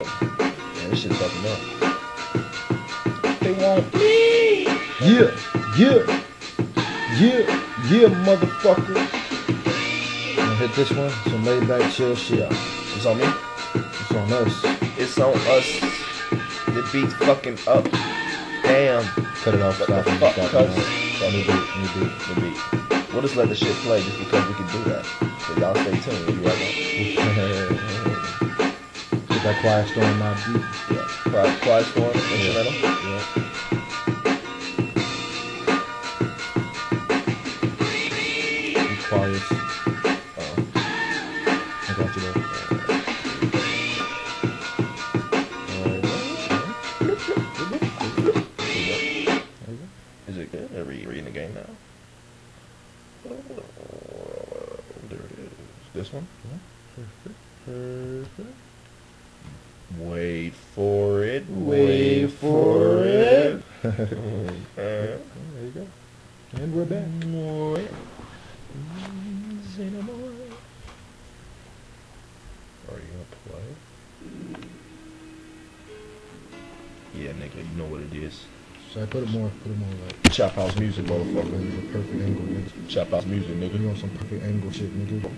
Man, this shit fucking up. They want me. Yeah, motherfucker. Gonna hit this one. Some laid back chill shit. It's on me. It's on us. It's on us. The beat's fucking up. Damn. Cut it off. Stop it. Fuck, Stop it. New beat. We'll just let the shit play just because we can do that. So y'all stay tuned. We'll be right back. Get that quiet storm my beat. Yeah. Quiet storm instrumental. Yeah. Be quiet. I got you there. Is it good? Are we reading the game now? There it is. This one? Wait for it. Wait for it. There you go. And we're back. Are you gonna play? Yeah, nigga, you know what it is. So I put it more like Chop house music, motherfucker. the perfect angle, nigga. Chop house music, You nigga. want some perfect angle shit, nigga.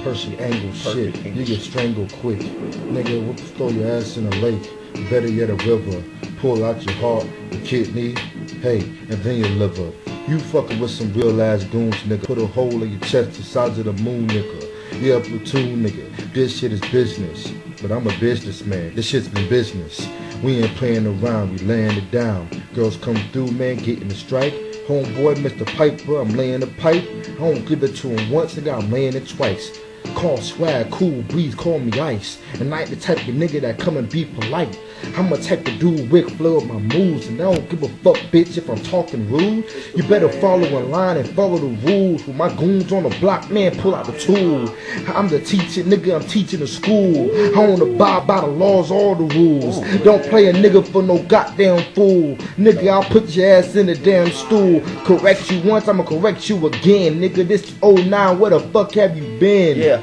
Perfect angle Perfect shit. angle You get strangled quick. Nigga, we'll throw your ass in a lake. Better yet a river. Pull out your heart, your kidney, hey, and then your liver. You fucking with some real ass goons, nigga. Put a hole in your chest the size of the moon, nigga. Yeah, platoon, nigga. This shit is business. But I'm a businessman. This shit's been business. We ain't playing around, we laying it down. Girls come through, man, getting the strike. Homeboy, Mr. Piper, I'm laying the pipe. I don't give it to him once, nigga, I'm laying it twice. Call swag, cool breeze, call me ice. And I ain't the type of nigga that come and be polite. I'm a type of dude Ric Flair with my moves, and I don't give a fuck, bitch, if I'm talking rude. You better follow in line and follow the rules. With my goons on the block, man, pull out the tool. I'm the teacher, nigga, I'm teaching the school. I don't abide by the laws, all the rules. Don't play a nigga for no goddamn fool. Nigga, I'll put your ass in the damn stool. Correct you once, I'ma correct you again. Nigga, this 09, where the fuck have you been? Yeah.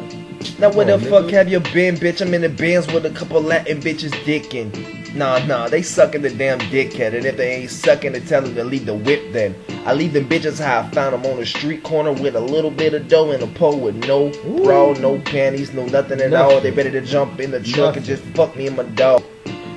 Now where the fuck have you been, bitch? I'm in the Benz with a couple Latin bitches dicking. Nah, they sucking the damn dickhead. And if they ain't sucking, they tell them to leave the whip then. I leave them bitches how I found them on the street corner with a little bit of dough and a pole with no bra, no panties, no nothing at all. They ready to jump in the truck and just fuck me and my dog.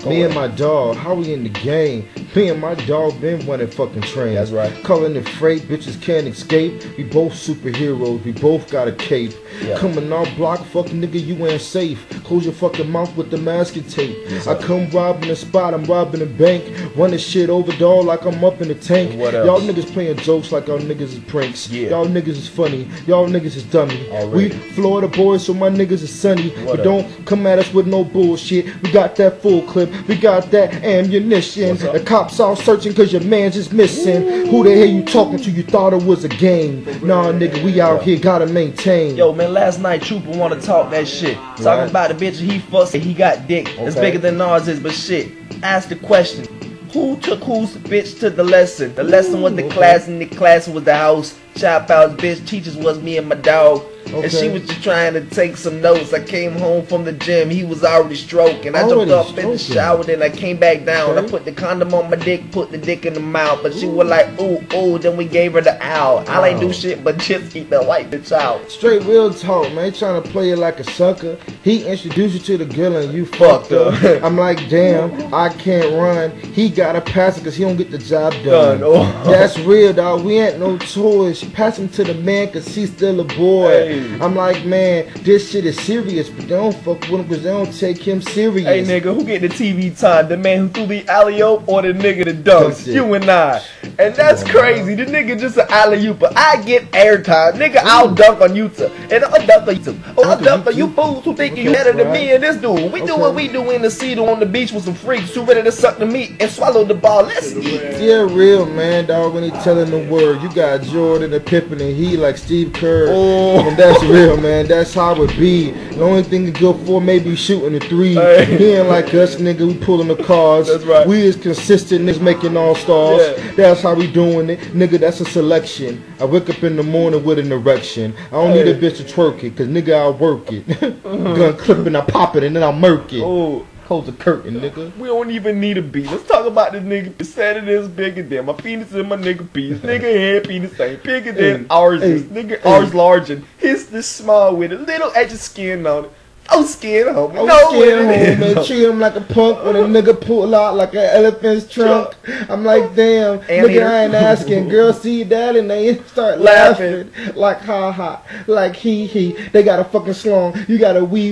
Me and my dog, how we in the game? Me and my dog been running fucking trains. That's right. Calling it freight, bitches can't escape. We both superheroes, we both got a cape. Yeah. Coming off block, fucking nigga, you ain't safe. Close your fucking mouth with the masking tape. Yes, I come robbing the spot, I'm robbing the bank. Running shit over, dog, like I'm up in the tank. What else? Y'all niggas playing jokes like y'all niggas is pranks. Yeah. Y'all niggas is funny, y'all niggas is dummy. Already. We Florida boys, so my niggas is sunny. What But up? don't come at us with no bullshit. We got that full clip, we got that ammunition. What's up? The cops out searching cause your man's is missing. Who the hell you talking to? You thought it was a game. Nah, nigga, we out here gotta maintain. Yo, man, last night Trooper wanna talk that shit. Talking about the bitch he fussed and he got dick. It's Okay. bigger than ours is, but shit. Ask the question. Who took whose bitch to the lesson? The lesson was the class and the class was the house. Chop out bitch teachers was me and my dog. And she Okay. was just trying to take some notes. I came home from the gym, he was already stroking. I jumped Already up in the stroking. shower, then I came back down. Okay. I put the condom on my dick, put the dick in the mouth. But she was like, ooh, then we gave her the owl. I ain't do shit but just eat the white bitch out. Straight real talk, man. Trying to play it like a sucker. He introduced you to the girl and you fucked her. I'm like, damn, I can't run. He gotta pass it cause he don't get the job done. Oh. That's real, dog. We ain't no toys. Pass him to the man cause he's still a boy. Hey. I'm like, man, this shit is serious, but they don't fuck with him cause they don't take him serious. Hey nigga, who get the TV time? The man who threw the alley-oop or the nigga that dunks? Dunked it. You and I. And that's crazy. The nigga just an alley-oop, but I get airtime. Nigga, I'll dunk on you two. And I'll dunk on you two. Oh, I'll dunk on you fools who think you better than me and this dude. We do what we do in the cedar on the beach with some freaks who ready to suck the meat and swallow the ball. Let's eat. Yeah, real, man, dog, when he telling the word. You got Jordan and Pippen and he like Steve Kerr. Oh. And that's real, man. That's how it be. The only thing he good for maybe shooting the three. Hey. He ain't like us, nigga. We pulling the cars. That's right. We is consistent as making all stars. Yeah. That's how we doing it. Nigga, that's a selection. I wake up in the morning with an erection. I don't need a bitch to twerk it, cause nigga, I'll work it. Gun clipping, I pop it, and then I'll murk it. Oh, Close the curtain, nigga. We don't even need a beat. Let's talk about this nigga. Said it is bigger than my penis and my nigga penis. Nigga head penis ain't bigger than ours is. Nigga ours large and his this small with a little extra skin on it. Oh skin homie. Oh, No skin with home, it. man. Treat him like a punk when a nigga pull out like an elephant's trunk. I'm like, damn, nigga, I ain't asking. Girls see that and they start laughing. Like, ha ha, like he. They got a fucking slong, you got a wee.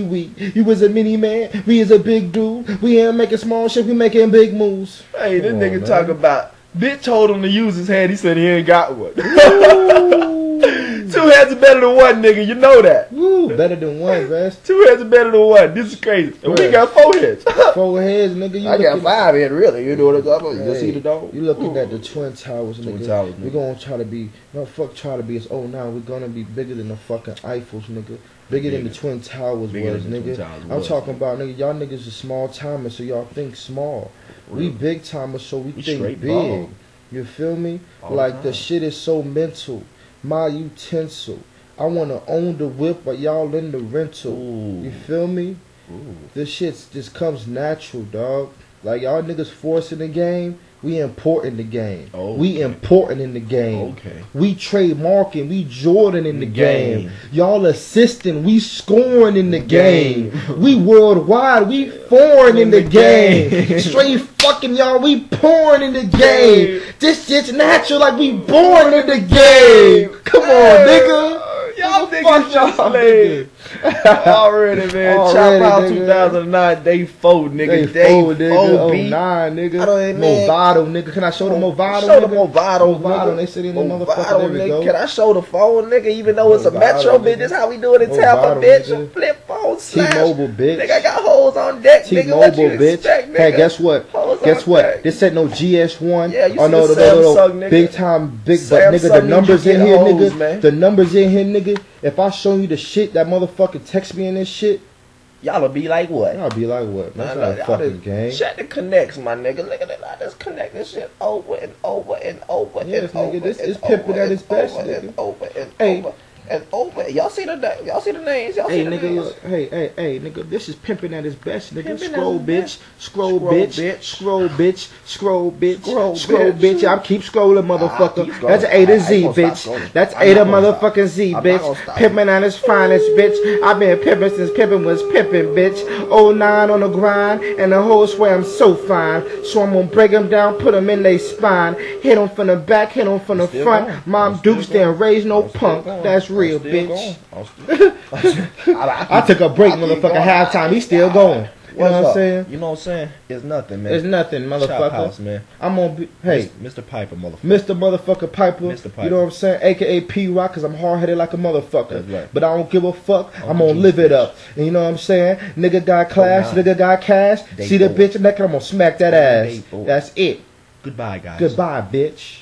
You was a mini man, we is a big dude. We ain't making small shit, we making big moves. Hey, this Come nigga on, talk man. about bitch told him to use his hand. He said he ain't got one. Two heads are better than one, nigga. You know that. Woo, better than one, Vest. Two heads are better than one. This is crazy. And we Right. got 4 heads. 4 heads, nigga. You I got looking- 5 heads, really. You know what I'm talking about? You Hey, see the dog? You looking at the Twin Towers, nigga. Twin Towers, We nigga. gonna try to be, no, fuck try to be, it's oh now, we gonna be bigger than the fucking Eiffels, nigga. Bigger than the Twin Towers Bigger was, than the Twin nigga. Towers I'm was. talking about, nigga, y'all niggas are small timers, so y'all think small. We Real. big timers, so we think straight big. ball. You feel me? All Like the the time. shit is so mental. My utensil. I wanna own the whip, but y'all in the rental. Ooh. You feel me? Ooh. This shit just comes natural, dog. Like y'all niggas forcing the game, we important the game. Okay. We important in the game. Okay. We trademarking, we Jordan in the game. Game. Y'all assisting, we scoring in the game. Game. We worldwide, we foreign in the game. game. Straight fucking y'all, we pouring in the game. This shit's natural, like we born in the game. Come on, nigga. Y'all Nigga, niggas fuck y'all, slave. Already, man. Already, Chop out nigga. 2009, day 4, nigga. They Day fold, nigga. 4, Oh, B. 9, nigga. I don't even- Movado, nigga. Can I show the Movado, Show nigga? the Movado, Movado, nigga. they sit in the Movado, motherfucker. There we nigga. go. Can I show the phone, nigga? Even though it's a Movado, Metro, bitch. nigga. This how we do it in Tampa, Movado, bitch. nigga. A flip phone slash. T-Mobile, bitch. Nigga, I got hoes on deck, nigga. What you T-Mobile, bitch. expect, nigga? Hey, guess what? Hoes Guess on what? deck. This ain't no GS1. Yeah, you oh, see no, the no, Samsung, nigga. Big time, big, but nigga, Samsung the need numbers you in get here, hoes, nigga. man. The numbers in here, nigga. If I show you the shit that motherfucker text me in this shit, Y'all'll be like what? I'll be like, what? That's Nah, not a y'all fucking just game. Shut the connects, my nigga. Look at it. I just connect this shit over and over and over Yes, and nigga, over. this and is pimping over at its and best, over nigga. And over and Hey. over and over. Y'all see the names? Y'all see the names? Y'all Hey see the nigga, names? look. Hey, nigga. This is pimping at his best, nigga. Pimping at Scroll, his bitch. best. Scroll, Scroll, bitch. bitch. Scroll, bitch. Scroll, bitch. Scroll, Scroll, bitch. bitch. I keep scrolling, motherfucker. keep scrolling. That's A to I Z, ain't gonna stop bitch. scrolling. That's I'm A to not gonna stop. motherfucking Z, I'm not bitch. gonna stop. Pimping at his finest, bitch. I've been pimping since pimping was pimping, bitch. 09 on the grind, and the whole swear I'm so fine. So I'm gonna break them down, put them in they spine. Hit them from the back, hit them from the Still front. going. Mom I'm still Dukes going. didn't raise no I'm still punk. going. That's I'm real, still bitch. going. I'm still- I took a break, I keep motherfucker. going. Halftime, he's still going. You know What's what I'm up? saying? You know what I'm saying? It's nothing, man. It's nothing, Chop motherfucker. House, man. I'm gonna be, hey, Mr. Piper, motherfucker. Mr. Motherfucker Piper. Mr. Piper. You know what I'm saying? AKA P-Rock, cause I'm hard headed like a motherfucker. That's right. But I don't give a fuck. I'm Uncle gonna live it up. And you know what I'm saying? Nigga got class, Oh, nah. nigga got cash. Day See the four. bitch naked, I'm gonna smack that Day ass. four. That's it. Goodbye, guys. Goodbye, bitch.